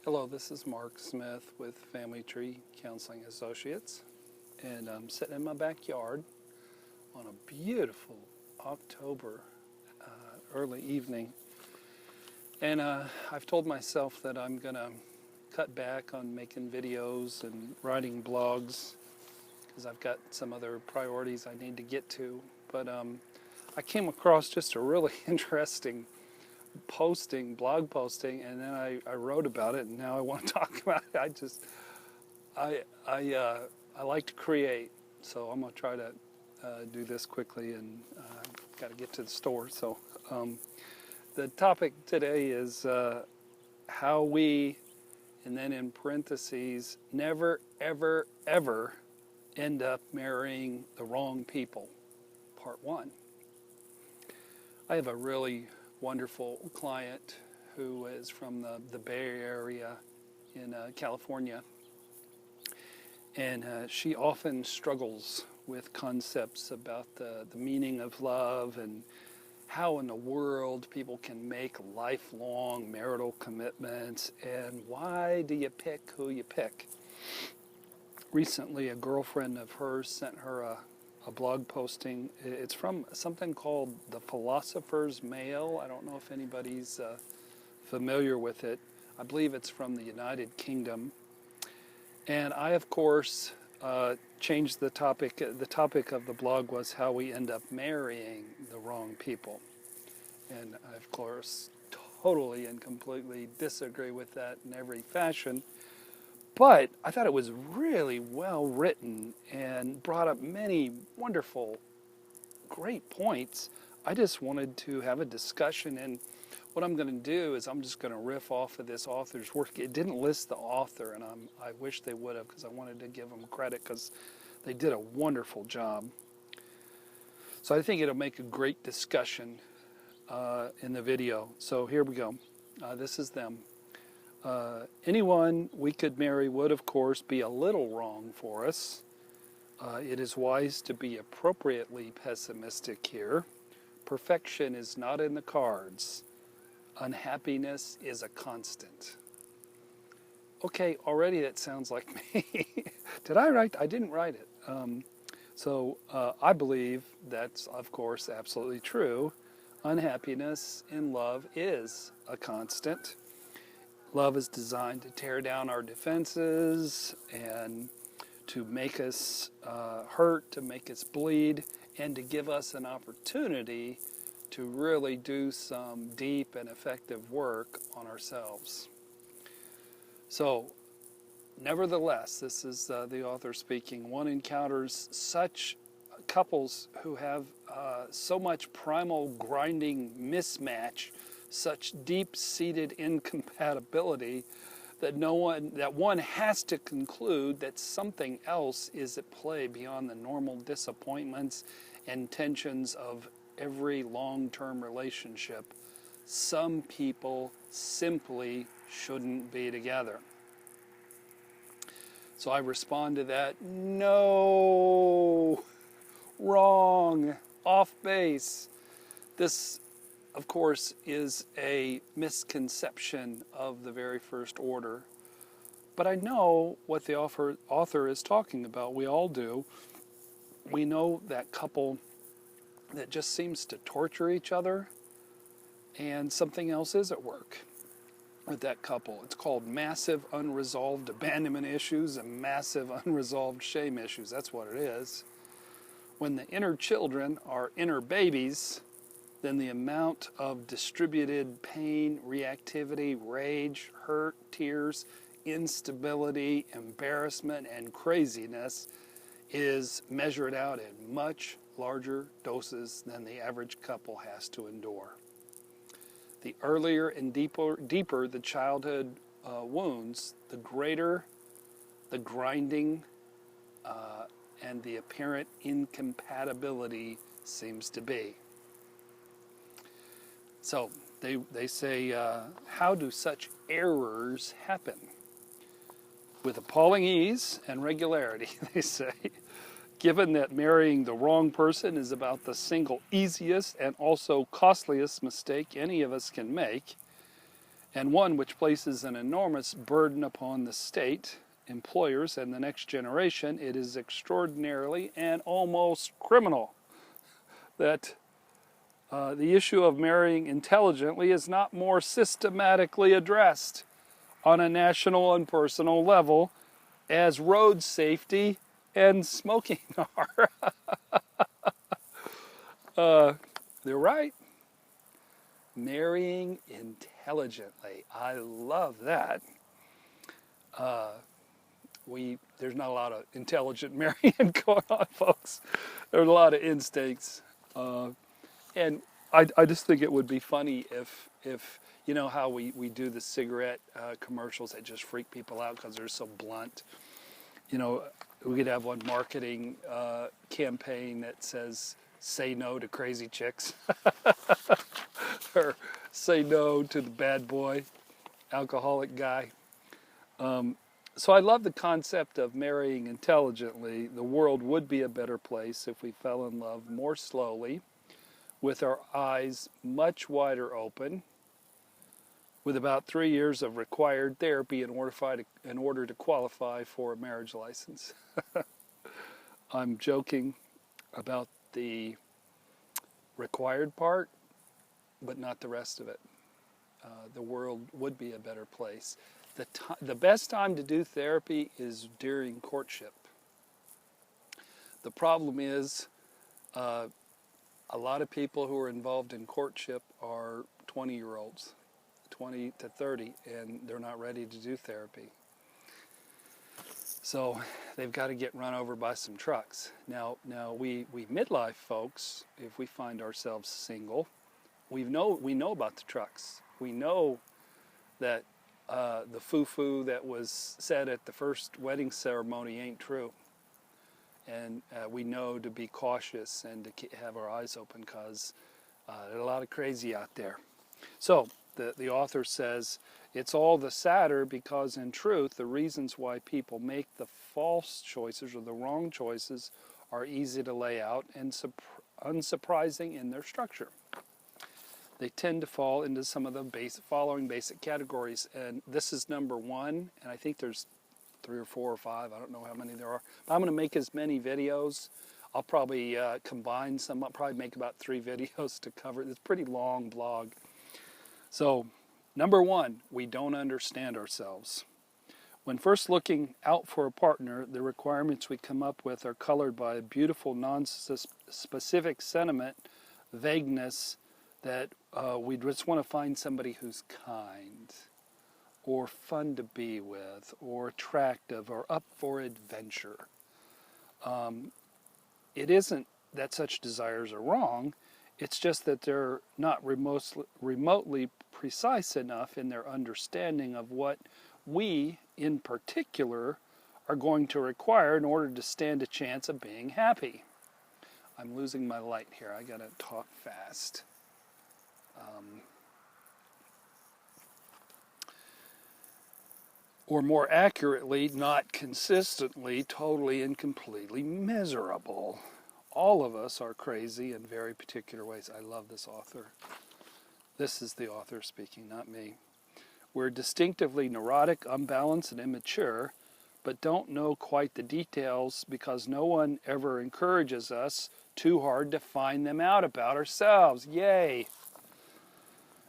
Hello, this is Mark Smith with Family Tree Counseling Associates, and I'm sitting in my backyard on a beautiful October early evening, and I've told myself that I'm going to cut back on making videos and writing blogs because I've got some other priorities I need to get to, but I came across just a really interesting blog posting, and then I wrote about it, and now I want to talk about it. I like to create, so I'm going to try to do this quickly, and got to get to the store. So the topic today is how we, and then in parentheses, never, ever, ever end up marrying the wrong people, part one. I have a really wonderful client who is from the Bay Area in California, and she often struggles with concepts about the meaning of love and how in the world people can make lifelong marital commitments, and why do you pick who you pick. Recently, a girlfriend of hers sent her a blog posting. It's from something called the Philosopher's Mail. I don't know if anybody's familiar with it. I believe it's from the United Kingdom. And I, of course, changed the topic. The topic of the blog was how we end up marrying the wrong people. And I, of course, totally and completely disagree with that in every fashion. But I thought it was really well written and brought up many wonderful, great points. I just wanted to have a discussion, and what I'm going to do is I'm just going to riff off of this author's work. It didn't list the author, and I wish they would have, because I wanted to give them credit because they did a wonderful job. So I think it'll make a great discussion in the video. So here we go. This is them. Anyone we could marry would, of course, be a little wrong for us. It is wise to be appropriately pessimistic here. Perfection is not in the cards. Unhappiness is a constant. Okay, already that sounds like me. Did I write? I didn't write it. So I believe that's, of course, absolutely true. Unhappiness in love is a constant. Love is designed to tear down our defenses and to make us hurt, to make us bleed, and to give us an opportunity to really do some deep and effective work on ourselves. So, nevertheless, this is the author speaking, one encounters such couples who have so much primal grinding mismatch, such deep-seated incompatibility that one has to conclude that something else is at play beyond the normal disappointments and tensions of every long-term relationship. Some people simply shouldn't be together. So I respond to that, no, wrong, off base. This, of course, is a misconception of the very first order. But I know what the author is talking about. We all do. We know that couple that just seems to torture each other, and something else is at work with that couple. It's called massive unresolved abandonment issues and massive unresolved shame issues. That's what it is. When the inner children are inner babies, then the amount of distributed pain, reactivity, rage, hurt, tears, instability, embarrassment, and craziness is measured out in much larger doses than the average couple has to endure. The earlier and deeper the childhood wounds, the greater the grinding and the apparent incompatibility seems to be. So they say, how do such errors happen? With appalling ease and regularity, they say, given that marrying the wrong person is about the single easiest and also costliest mistake any of us can make, and one which places an enormous burden upon the state, employers, and the next generation. It is extraordinarily and almost criminal that the issue of marrying intelligently is not more systematically addressed on a national and personal level as road safety and smoking are. They're right. Marrying intelligently. I love that. There's not a lot of intelligent marrying going on, folks. There's a lot of instincts. And I just think it would be funny if you know how we do the cigarette commercials that just freak people out because they're so blunt. You know, we could have one marketing campaign that says, say no to crazy chicks. Or say no to the bad boy, alcoholic guy. So I love the concept of marrying intelligently. The world would be a better place if we fell in love more slowly, with our eyes much wider open, with about 3 years of required therapy in order to qualify for a marriage license. I'm joking about the required part, but not the rest of it. The world would be a better place. The best time to do therapy is during courtship. The problem is a lot of people who are involved in courtship are 20-year-olds, 20 to 30, and they're not ready to do therapy. So they've got to get run over by some trucks. Now we midlife folks, if we find ourselves single, we know about the trucks. We know that the foo-foo that was said at the first wedding ceremony ain't true. And we know to be cautious and to have our eyes open because there's a lot of crazy out there. So the author says, it's all the sadder because in truth, the reasons why people make the false choices or the wrong choices are easy to lay out and unsurprising in their structure. They tend to fall into some of the following basic categories. And this is number one, and I think there's 3 or 4 or 5. I don't know how many there are. But I'm going to make as many videos. I'll probably combine some. I'll probably make about 3 videos to cover it. It's a pretty long blog. So, number one, we don't understand ourselves. When first looking out for a partner, the requirements we come up with are colored by a beautiful non-specific sentiment, vagueness, that we just want to find somebody who's kind, or fun to be with, or attractive, or up for adventure. It isn't that such desires are wrong, it's just that they're not remotely precise enough in their understanding of what we, in particular, are going to require in order to stand a chance of being happy. I'm losing my light here. I gotta talk fast. Or more accurately, not consistently, totally and completely miserable. All of us are crazy in very particular ways. I love this author. This is the author speaking, not me. We're distinctively neurotic, unbalanced, and immature, but don't know quite the details because no one ever encourages us too hard to find them out about ourselves. Yay!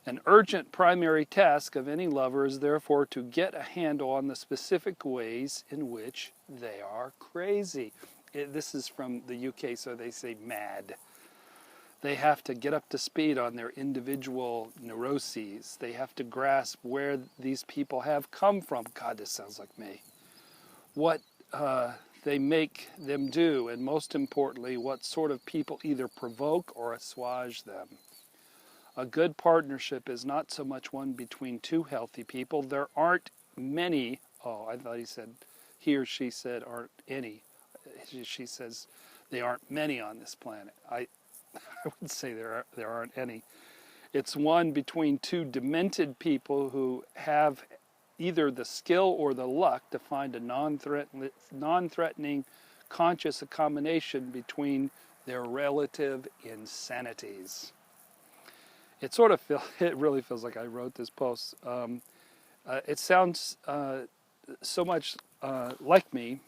An urgent primary task of any lover is therefore to get a handle on the specific ways in which they are crazy. This is from the UK, so they say mad. They have to get up to speed on their individual neuroses. They have to grasp where these people have come from. God, this sounds like me. What they make them do, and most importantly, what sort of people either provoke or assuage them. A good partnership is not so much one between two healthy people. There aren't many. Oh, I thought he or she said aren't any. She says they aren't many on this planet. I would say there aren't any. It's one between two demented people who have either the skill or the luck to find a non-threatening conscious accommodation between their relative insanities. it sort of it really feels like I wrote this post. It sounds so much like me.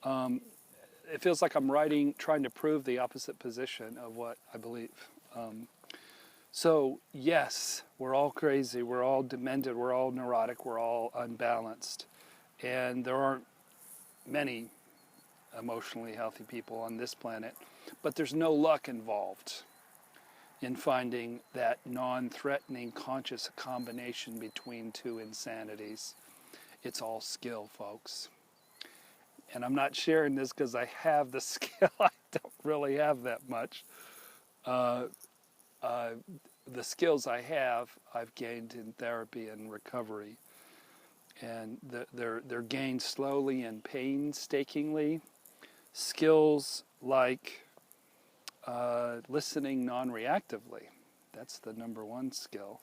It feels like I'm trying to prove the opposite position of what I believe. So yes, we're all crazy, we're all demented, we're all neurotic, we're all unbalanced. And there aren't many emotionally healthy people on this planet, but there's no luck involved in finding that non-threatening conscious combination between two insanities. It's all skill, folks. And I'm not sharing this because I have the skill. I don't really have that much. The skills I have, I've gained in therapy and recovery. And they're gained slowly and painstakingly. Skills like listening non-reactively. That's the number one skill.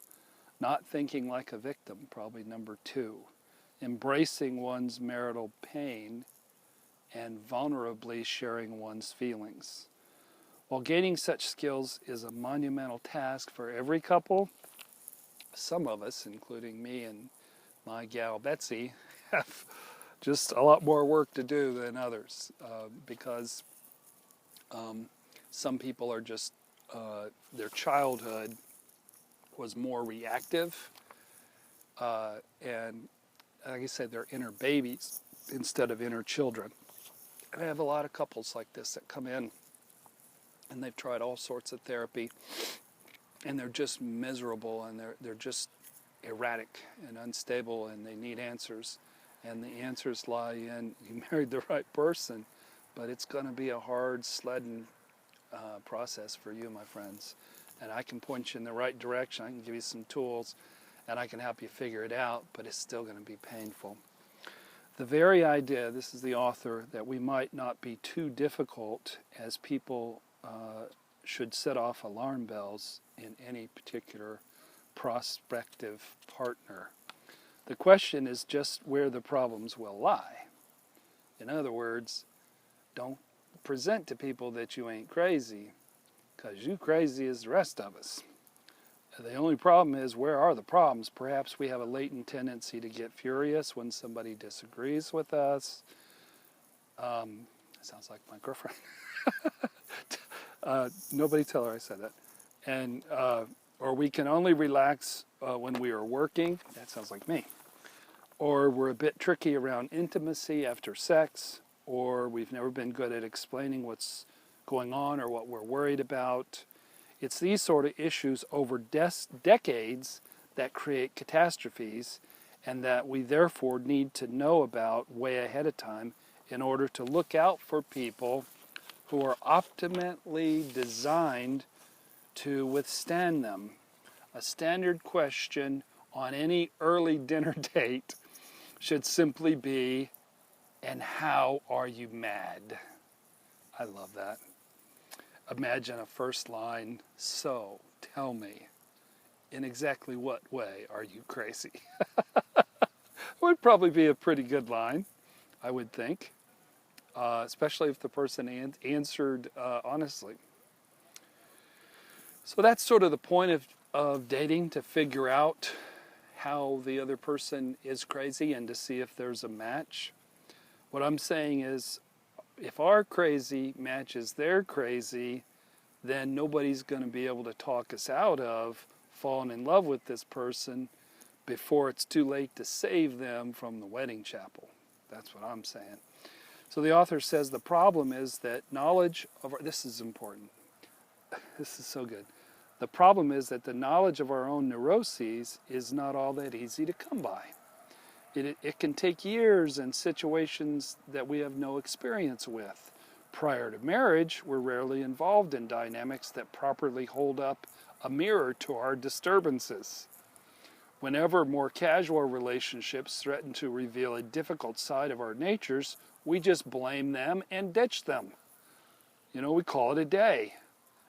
Not thinking like a victim, probably number two. Embracing one's marital pain and vulnerably sharing one's feelings. While gaining such skills is a monumental task for every couple, some of us, including me and my gal Betsy, have just a lot more work to do than others because some people are just, their childhood was more reactive and, like I said, they're inner babies instead of inner children. And I have a lot of couples like this that come in and they've tried all sorts of therapy and they're just miserable and they're just erratic and unstable and they need answers. And the answers lie in, you married the right person, but it's going to be a hard sledding process for you, my friends. And I can point you in the right direction, I can give you some tools, and I can help you figure it out, but it's still going to be painful. The very idea, this is the author, that we might not be too difficult as people should set off alarm bells in any particular prospective partner. The question is just where the problems will lie. In other words, don't present to people that you ain't crazy, because you crazy as the rest of us. The only problem is, where are the problems? Perhaps we have a latent tendency to get furious when somebody disagrees with us. Sounds like my girlfriend. Nobody tell her I said that. And or we can only relax when we are working. That sounds like me. Or we're a bit tricky around intimacy after sex, or we've never been good at explaining what's going on or what we're worried about. It's these sort of issues over decades that create catastrophes, and that we therefore need to know about way ahead of time in order to look out for people who are optimally designed to withstand them. A standard question on any early dinner date should simply be, and how are you mad? I love that. Imagine a first line, so tell me, in exactly what way are you crazy? Would probably be a pretty good line, I would think, especially if the person answered honestly. So that's sort of the point of dating, to figure out how the other person is crazy and to see if there's a match. What I'm saying is, if our crazy matches their crazy, then nobody's going to be able to talk us out of falling in love with this person before it's too late to save them from the wedding chapel. That's what I'm saying. So the author says the problem is that knowledge of this is important. This is so good. The problem is that the knowledge of our own neuroses is not all that easy to come by. It can take years and situations that we have no experience with. Prior to marriage, we're rarely involved in dynamics that properly hold up a mirror to our disturbances. Whenever more casual relationships threaten to reveal a difficult side of our natures, we just blame them and ditch them. We call it a day.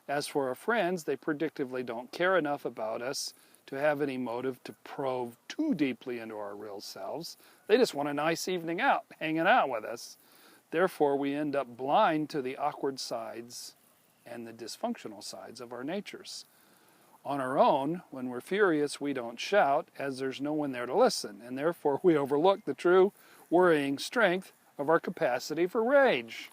As for our friends, they predictably don't care enough about us to have any motive to probe too deeply into our real selves. They just want a nice evening out, hanging out with us. Therefore, we end up blind to the awkward sides and the dysfunctional sides of our natures. On our own, when we're furious, we don't shout, as there's no one there to listen, and therefore we overlook the true worrying strength of our capacity for rage.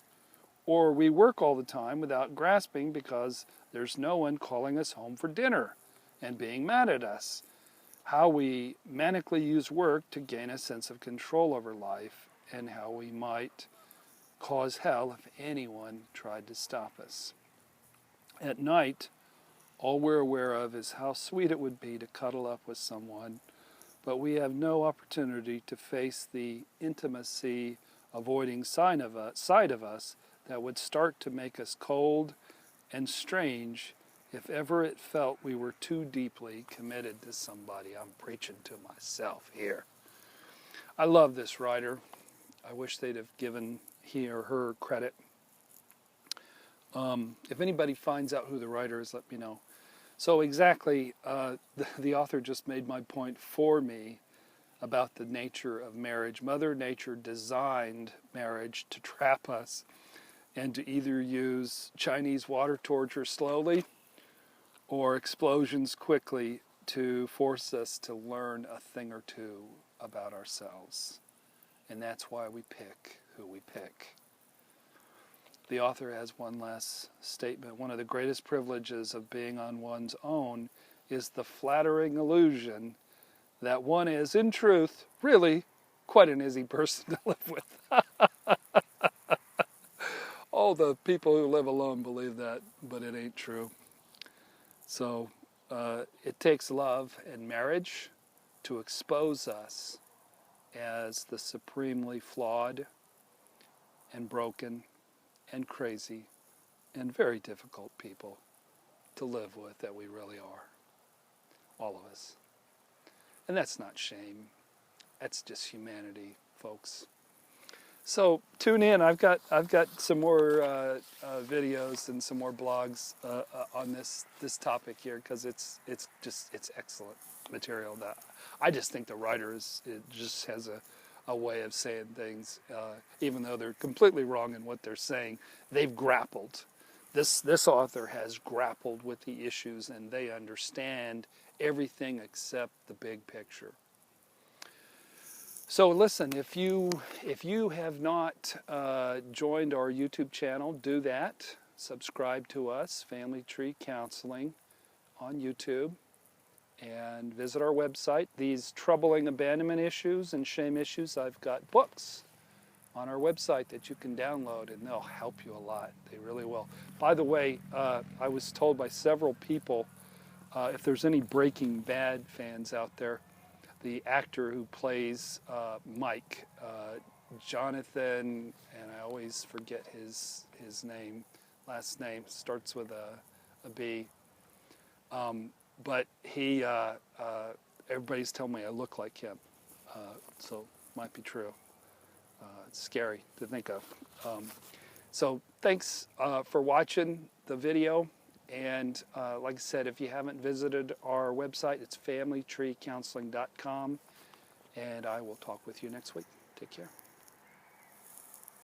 Or we work all the time without grasping because there's no one calling us home for dinner and being mad at us. How we manically use work to gain a sense of control over life, and how we might cause hell if anyone tried to stop us. At night, all we're aware of is how sweet it would be to cuddle up with someone, but we have no opportunity to face the intimacy avoiding side of us that would start to make us cold and strange if ever it felt we were too deeply committed to somebody. I'm preaching to myself here. I love this writer. I wish they'd have given he or her credit. If anybody finds out who the writer is, let me know. So exactly, the author just made my point for me about the nature of marriage. Mother Nature designed marriage to trap us and to either use Chinese water torture slowly or explosions quickly to force us to learn a thing or two about ourselves. And that's why we pick who we pick. The author has one last statement. One of the greatest privileges of being on one's own is the flattering illusion that one is, in truth, really quite an easy person to live with. All the people who live alone believe that, but it ain't true. So it takes love and marriage to expose us as the supremely flawed and broken and crazy and very difficult people to live with that we really are. All of us. And that's not shame. That's just humanity, folks. So tune in. I've got some more videos and some more blogs on this topic here, because it's excellent material. That I just think the writer just has a way of saying things, even though they're completely wrong in what they're saying. They've grappled. This author has grappled with the issues, and they understand everything except the big picture. So listen, if you have not joined our YouTube channel, do that. Subscribe to us, Family Tree Counseling, on YouTube, and visit our website. These troubling abandonment issues and shame issues, I've got books on our website that you can download, and they'll help you a lot. They really will. By the way, I was told by several people, if there's any Breaking Bad fans out there, the actor who plays Mike, Jonathan, and I always forget his last name, starts with a B. But he, everybody's telling me I look like him, so might be true. It's scary to think of. So thanks for watching the video. And like I said, if you haven't visited our website, it's familytreecounseling.com. And I will talk with you next week. Take care.